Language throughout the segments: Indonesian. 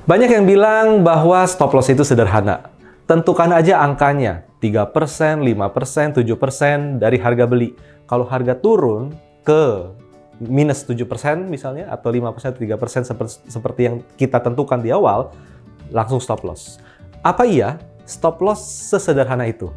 Banyak yang bilang bahwa stop loss itu sederhana. Tentukan aja angkanya, 3%, 5%, 7% dari harga beli. Kalau harga turun ke minus 7% misalnya, atau 5%, 3% seperti yang kita tentukan di awal, langsung stop loss. Apa iya stop loss sesederhana itu?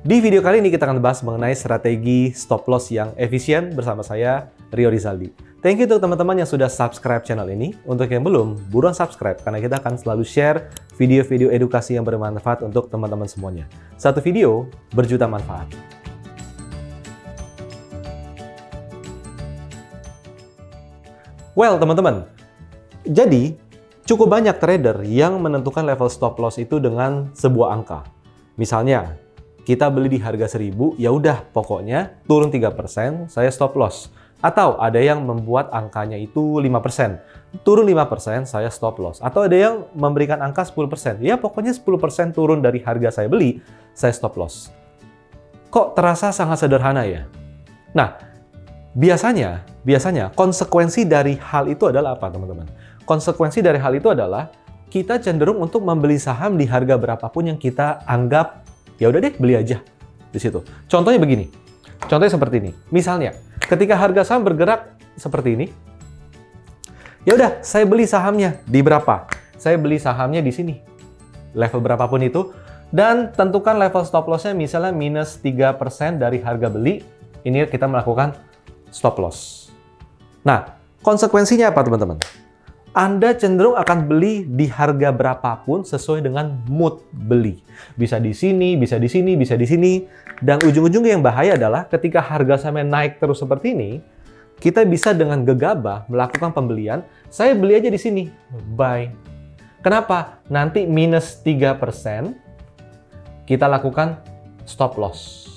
Di video kali ini kita akan bahas mengenai strategi stop loss yang efisien bersama saya, Rio Rizaldi. Thank you untuk teman-teman yang sudah subscribe channel ini. Untuk yang belum, buruan subscribe karena kita akan selalu share video-video edukasi yang bermanfaat untuk teman-teman semuanya. Satu video berjuta manfaat. Well, teman-teman, jadi cukup banyak trader yang menentukan level stop loss itu dengan sebuah angka. Misalnya, kita beli di harga 1000, ya udah pokoknya turun 3%, saya stop loss. Atau ada yang membuat angkanya itu 5%. Turun 5%, saya stop loss. Atau ada yang memberikan angka 10%. Ya pokoknya 10% turun dari harga saya beli, saya stop loss. Kok terasa sangat sederhana ya? Nah, biasanya konsekuensi dari hal itu adalah apa, teman-teman? Konsekuensi dari hal itu adalah kita cenderung untuk membeli saham di harga berapapun yang kita anggap ya udah deh beli aja di situ. Contohnya begini. Contohnya seperti ini. Misalnya, ketika harga saham bergerak seperti ini, ya udah saya beli sahamnya di berapa? Saya beli sahamnya di sini. Level berapapun itu, dan tentukan level stop loss-nya misalnya minus 3% dari harga beli. Ini kita melakukan stop loss. Nah, konsekuensinya apa, teman-teman? Anda cenderung akan beli di harga berapapun sesuai dengan mood beli. Bisa di sini, bisa di sini, bisa di sini. Dan ujung-ujungnya yang bahaya adalah ketika harga sahamnya naik terus seperti ini, kita bisa dengan gegabah melakukan pembelian. Saya beli aja di sini, buy. Kenapa? Nanti minus 3%, kita lakukan stop loss.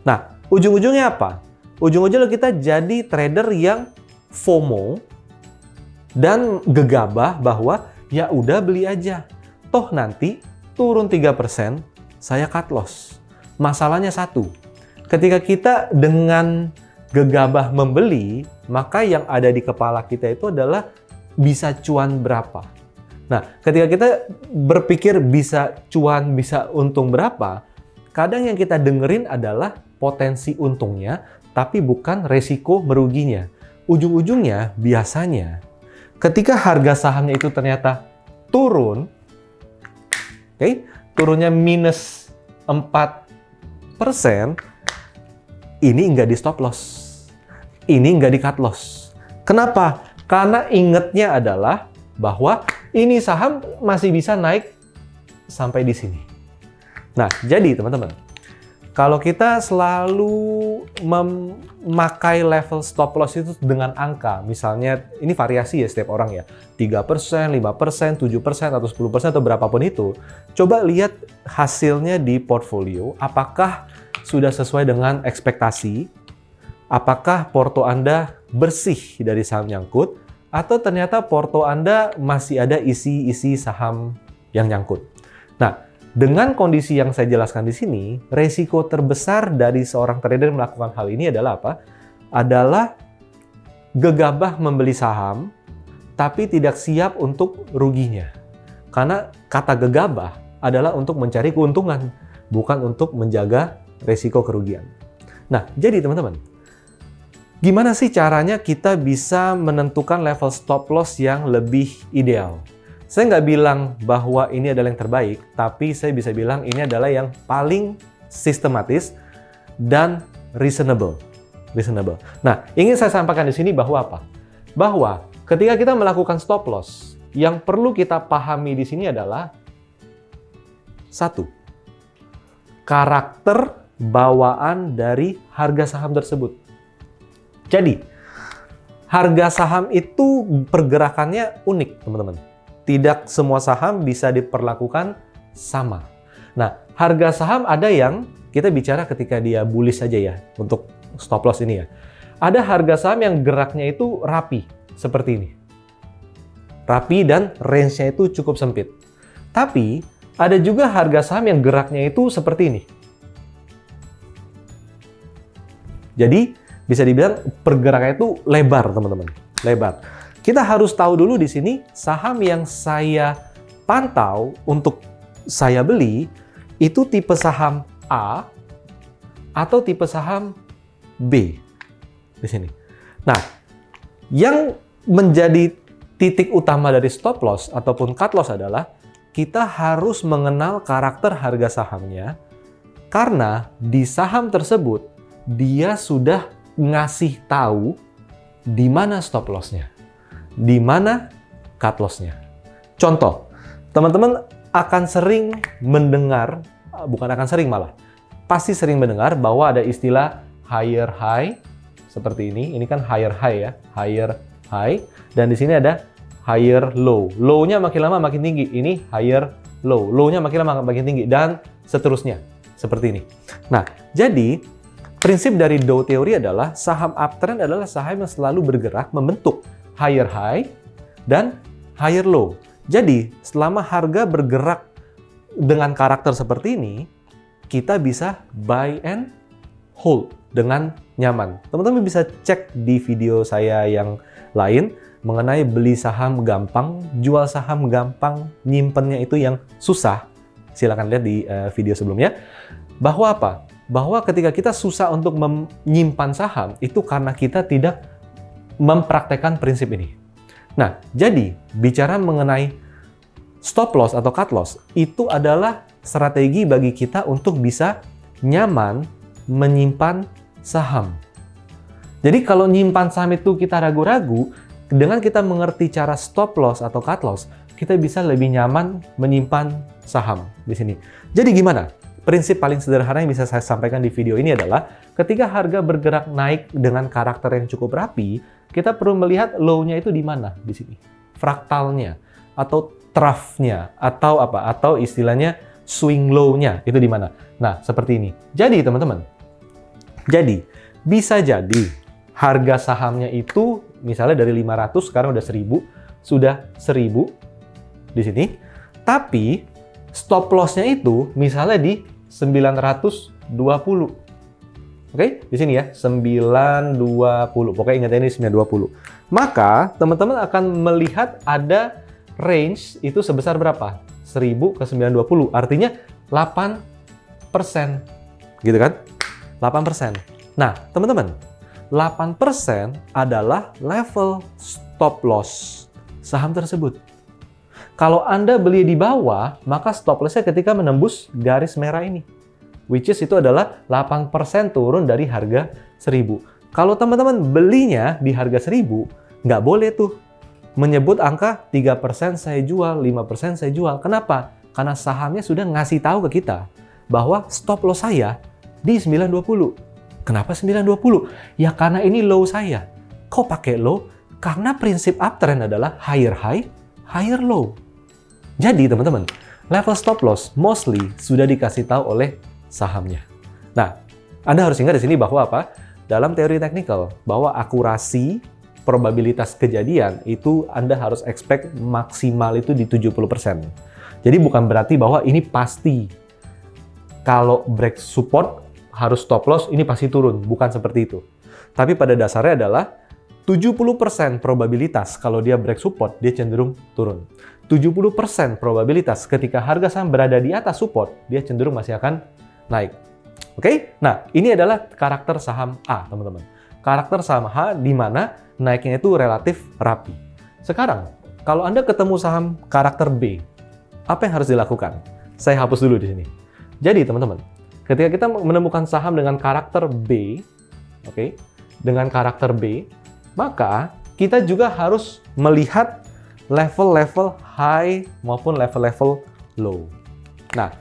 Nah, ujung-ujungnya apa? Ujung-ujungnya kita jadi trader yang FOMO, dan gegabah bahwa ya udah beli aja. Toh nanti turun 3%, saya cut loss. Masalahnya satu, ketika kita dengan gegabah membeli, maka yang ada di kepala kita itu adalah bisa cuan berapa. Nah, ketika kita berpikir bisa cuan, bisa untung berapa, kadang yang kita dengerin adalah potensi untungnya, tapi bukan resiko meruginya. Ujung-ujungnya biasanya ketika harga sahamnya itu ternyata turun, turunnya minus 4%, ini nggak di stop loss. Ini nggak di cut loss. Kenapa? Karena ingetnya adalah bahwa ini saham masih bisa naik sampai di sini. Nah, jadi teman-teman, kalau kita selalu memakai level stop loss itu dengan angka, misalnya ini variasi ya setiap orang ya, 3%, 5%, 7%, atau 10%, atau berapapun itu, coba lihat hasilnya di portfolio, apakah sudah sesuai dengan ekspektasi, apakah porto Anda bersih dari saham nyangkut, atau ternyata porto Anda masih ada isi-isi saham yang nyangkut. Nah, dengan kondisi yang saya jelaskan di sini, resiko terbesar dari seorang trader melakukan hal ini adalah apa? Adalah gegabah membeli saham, tapi tidak siap untuk ruginya. Karena kata gegabah adalah untuk mencari keuntungan, bukan untuk menjaga resiko kerugian. Nah, jadi teman-teman, gimana sih caranya kita bisa menentukan level stop loss yang lebih ideal? Saya nggak bilang bahwa ini adalah yang terbaik, tapi saya bisa bilang ini adalah yang paling sistematis dan reasonable. Nah, ingin saya sampaikan di sini bahwa apa? Bahwa ketika kita melakukan stop loss, yang perlu kita pahami di sini adalah satu, karakter bawaan dari harga saham tersebut. Jadi, harga saham itu pergerakannya unik, teman-teman. Tidak semua saham bisa diperlakukan sama. Nah, harga saham ada yang kita bicara ketika dia bullish saja ya, untuk stop loss ini ya. Ada harga saham yang geraknya itu rapi, seperti ini. Rapi dan range-nya itu cukup sempit. Tapi, ada juga harga saham yang geraknya itu seperti ini. Jadi, bisa dibilang pergerakannya itu lebar, teman-teman. Lebar. kita harus tahu dulu di sini saham yang saya pantau untuk saya beli itu tipe saham A atau tipe saham B di sini. Nah, yang menjadi titik utama dari stop loss ataupun cut loss adalah kita harus mengenal karakter harga sahamnya, karena di saham tersebut dia sudah ngasih tahu di mana stop loss-nya, di mana cut loss-nya. Contoh, teman-teman akan sering mendengar, bukan akan sering malah, pasti sering mendengar bahwa ada istilah higher high seperti ini. Ini kan higher high ya, higher high. Dan di sini ada higher low. Low-nya makin lama makin tinggi. Ini higher low. Low-nya makin lama makin tinggi dan seterusnya. Seperti ini. Nah, jadi prinsip dari Dow Theory adalah saham uptrend adalah saham yang selalu bergerak membentuk higher high dan higher low. Jadi, selama harga bergerak dengan karakter seperti ini, kita bisa buy and hold dengan nyaman. Teman-teman bisa cek di video saya yang lain mengenai beli saham gampang, jual saham gampang, nyimpennya itu yang susah. Silakan lihat di video sebelumnya. Bahwa apa? Bahwa ketika kita susah untuk menyimpan saham, itu karena kita tidak mempraktekkan prinsip ini. Nah, jadi bicara mengenai stop loss atau cut loss, itu adalah strategi bagi kita untuk bisa nyaman menyimpan saham. Jadi kalau nyimpan saham itu kita ragu-ragu, dengan kita mengerti cara stop loss atau cut loss, kita bisa lebih nyaman menyimpan saham di sini. Jadi gimana? Prinsip paling sederhana yang bisa saya sampaikan di video ini adalah ketika harga bergerak naik dengan karakter yang cukup rapi, kita perlu melihat low-nya itu di mana di sini. Fraktalnya atau trough-nya atau apa? Atau istilahnya swing low-nya itu di mana? Nah, seperti ini. Jadi, teman-teman, bisa jadi harga sahamnya itu misalnya dari 500 sekarang udah 1000, sudah 1000 di sini. Tapi stop loss-nya itu misalnya di 920. Oke, di sini ya, 920. Pokoknya ingat ini 920. Maka, teman-teman akan melihat ada range itu sebesar berapa? 1000 ke 920. Artinya 8%. Gitu kan? 8%. Nah, teman-teman, 8% adalah level stop loss saham tersebut. Kalau Anda beli di bawah, maka stop loss-nya ketika menembus garis merah ini. Which is itu adalah 8% turun dari harga 1000. Kalau teman-teman belinya di harga 1000, nggak boleh tuh menyebut angka 3% saya jual, 5% saya jual. Kenapa? Karena sahamnya sudah ngasih tahu ke kita bahwa stop loss saya di 920. Kenapa 920? Ya karena ini low saya. Kok pakai low? Karena prinsip uptrend adalah higher high, higher low. Jadi teman-teman, level stop loss mostly sudah dikasih tahu oleh sahamnya. Nah, Anda harus ingat di sini bahwa apa? Dalam teori teknikal, bahwa akurasi probabilitas kejadian itu Anda harus expect maksimal itu di 70%. Jadi bukan berarti bahwa ini pasti kalau break support harus stop loss, ini pasti turun. Bukan seperti itu. Tapi pada dasarnya adalah 70% probabilitas kalau dia break support, dia cenderung turun. 70% probabilitas ketika harga saham berada di atas support, dia cenderung masih akan naik. Oke? Nah, ini adalah karakter saham A, teman-teman. Karakter saham A di mana naiknya itu relatif rapi. Sekarang, kalau Anda ketemu saham karakter B, apa yang harus dilakukan? Saya hapus dulu di sini. Jadi, teman-teman, ketika kita menemukan saham dengan karakter B, oke, dengan karakter B, maka kita juga harus melihat level-level high maupun level-level low. Nah,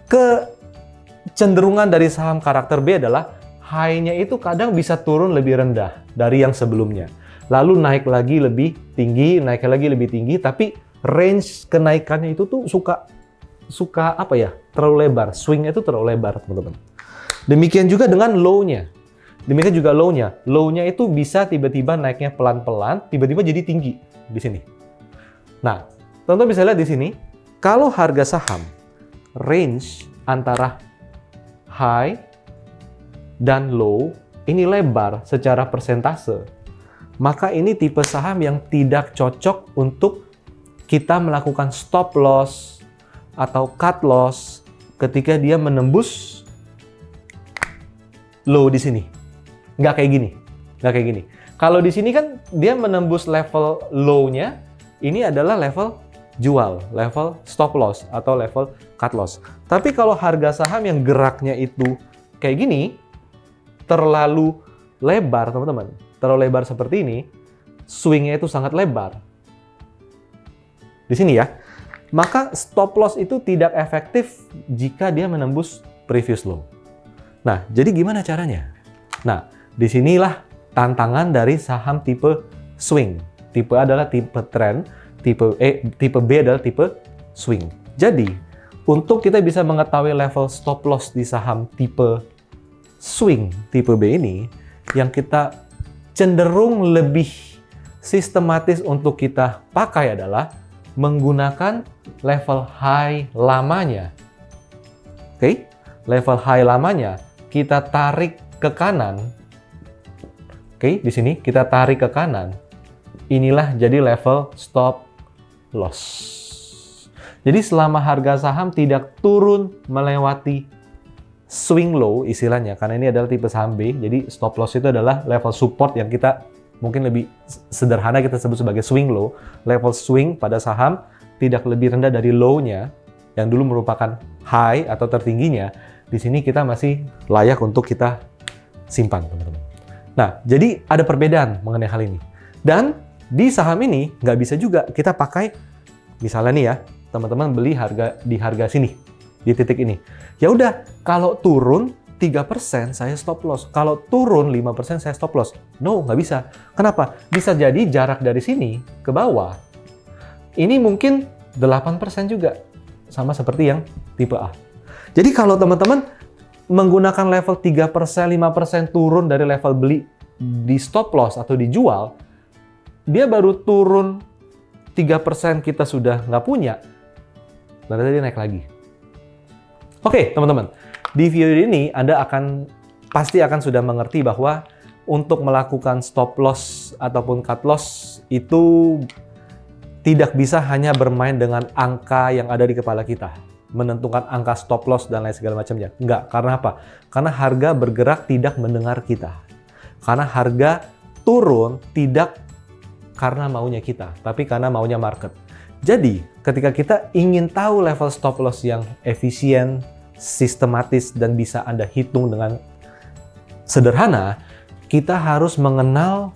kecenderungan dari saham karakter B adalah high-nya itu kadang bisa turun lebih rendah dari yang sebelumnya. Lalu naik lagi lebih tinggi, naik lagi lebih tinggi, tapi range kenaikannya itu tuh suka apa ya? Terlalu lebar, swing-nya itu terlalu lebar, teman-teman. Demikian juga dengan low-nya. Demikian juga low-nya. Low-nya itu bisa tiba-tiba naiknya pelan-pelan, tiba-tiba jadi tinggi di sini. Nah, teman-teman bisa lihat di sini, kalau harga saham range antara high dan low ini lebar secara persentase. maka ini tipe saham yang tidak cocok untuk kita melakukan stop loss atau cut loss ketika dia menembus low di sini. Nggak kayak gini. Kalau di sini kan dia menembus level low-nya, ini adalah level jual, level stop loss atau level cut loss. Tapi kalau harga saham yang geraknya itu kayak gini, terlalu lebar teman-teman, terlalu lebar seperti ini, swing-nya itu sangat lebar. Di sini ya, maka stop loss itu tidak efektif jika dia menembus previous low. Nah, jadi gimana caranya? Nah, disinilah tantangan dari saham tipe swing. Tipe A adalah tipe trend, tipe B adalah tipe swing. Jadi, untuk kita bisa mengetahui level stop loss di saham tipe swing, tipe B ini, yang kita cenderung lebih sistematis untuk kita pakai adalah menggunakan level high lamanya. Oke? Level high lamanya kita tarik ke kanan. Oke, di sini kita tarik ke kanan. Inilah jadi level stop loss. Jadi selama harga saham tidak turun melewati swing low istilahnya, karena ini adalah tipe saham B, jadi stop loss itu adalah level support yang kita mungkin lebih sederhana kita sebut sebagai swing low. Level swing pada saham tidak lebih rendah dari low-nya yang dulu merupakan high atau tertingginya. Di sini kita masih layak untuk kita simpan, teman-teman. Nah, jadi ada perbedaan mengenai hal ini. Dan di saham ini nggak bisa juga kita pakai, misalnya nih ya, teman-teman beli di harga sini, di titik ini. Ya udah, kalau turun 3% saya stop loss. Kalau turun 5% saya stop loss. No, nggak bisa. Kenapa? Bisa jadi jarak dari sini ke bawah. Ini mungkin 8% juga. Sama seperti yang tipe A. Jadi kalau teman-teman menggunakan level 3%, 5% turun dari level beli di stop loss atau dijual, dia baru turun 3% kita sudah nggak punya, lalu dia naik lagi. Oke, teman-teman. Di video ini Anda pasti akan sudah mengerti bahwa untuk melakukan stop loss ataupun cut loss itu tidak bisa hanya bermain dengan angka yang ada di kepala kita. Menentukan angka stop loss dan lain segala macamnya. Enggak, karena apa? Karena harga bergerak tidak mendengar kita. Karena harga turun tidak karena maunya kita, tapi karena maunya market. Jadi, ketika kita ingin tahu level stop loss yang efisien, sistematis, dan bisa Anda hitung dengan sederhana, kita harus mengenal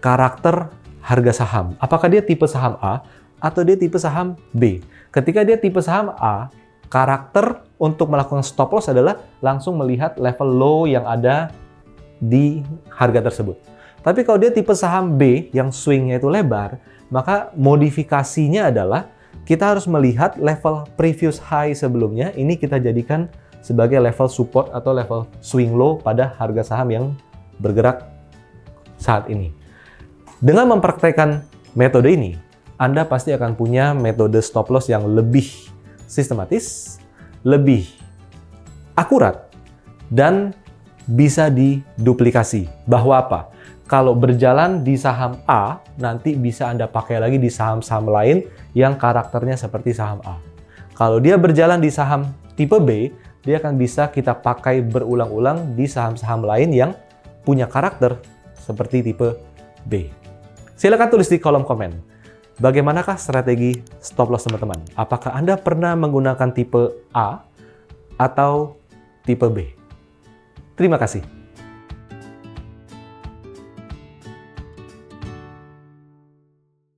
karakter harga saham. Apakah dia tipe saham A atau dia tipe saham B? Ketika dia tipe saham A, karakter untuk melakukan stop loss adalah langsung melihat level low yang ada di harga tersebut. Tapi kalau dia tipe saham B yang swingnya itu lebar, maka modifikasinya adalah kita harus melihat level previous high sebelumnya, ini kita jadikan sebagai level support atau level swing low pada harga saham yang bergerak saat ini. Dengan mempraktekkan metode ini, Anda pasti akan punya metode stop loss yang lebih sistematis, lebih akurat, dan bisa diduplikasi. Bahwa apa? Kalau berjalan di saham A, nanti bisa Anda pakai lagi di saham-saham lain yang karakternya seperti saham A. Kalau dia berjalan di saham tipe B, dia akan bisa kita pakai berulang-ulang di saham-saham lain yang punya karakter seperti tipe B. Silakan tulis di kolom komen. Bagaimanakah strategi stop loss teman-teman? Apakah Anda pernah menggunakan tipe A atau tipe B? Terima kasih.